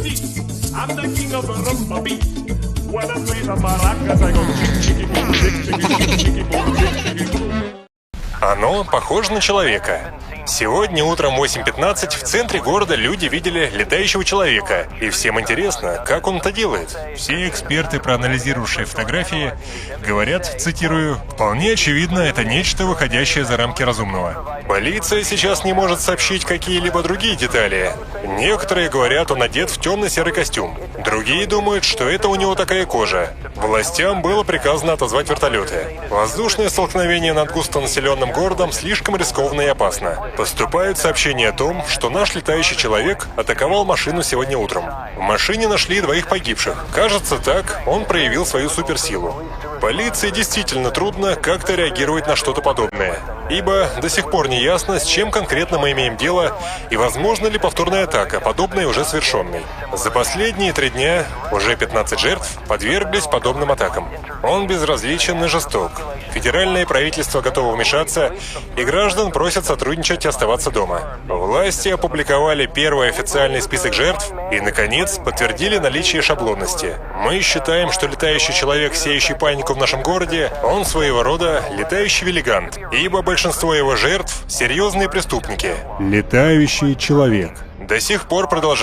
I'm the king of the rumba beat. When I play the maracas, I go chicky, boom, chicky, boom, chicky, boom. Оно похоже на человека. Сегодня утром в 8:15 в центре города люди видели летающего человека. И всем интересно, как он это делает. Все эксперты, проанализировавшие фотографии, говорят, цитирую, «Вполне очевидно, это нечто, выходящее за рамки разумного». Полиция сейчас не может сообщить какие-либо другие детали. Некоторые говорят, он одет в темно-серый костюм. Другие думают, что это у него такая кожа. Властям было приказано отозвать вертолеты. Воздушное столкновение над густонаселенным городом слишком рискованно и опасно. Поступают сообщения о том, что наш летающий человек атаковал машину сегодня утром. В машине нашли 2 погибших. Кажется, так он проявил свою суперсилу. Полиции действительно трудно как-то реагировать на что-то подобное, ибо до сих пор не ясно, с чем конкретно мы имеем дело и возможна ли повторная атака, подобная уже совершенной. За последние 3 дня уже 15 жертв подверглись подобным атакам. Он безразличен и жесток. Федеральное правительство готово вмешаться, и граждан просят сотрудничать и оставаться дома. Власти опубликовали первый официальный список жертв и, наконец, подтвердили наличие шаблонности. Мы считаем, что летающий человек, сеющий панику в нашем городе, он своего рода летающий велигант, ибо большинство его жертв – серьезные преступники. Летающий человек. До сих пор продолжают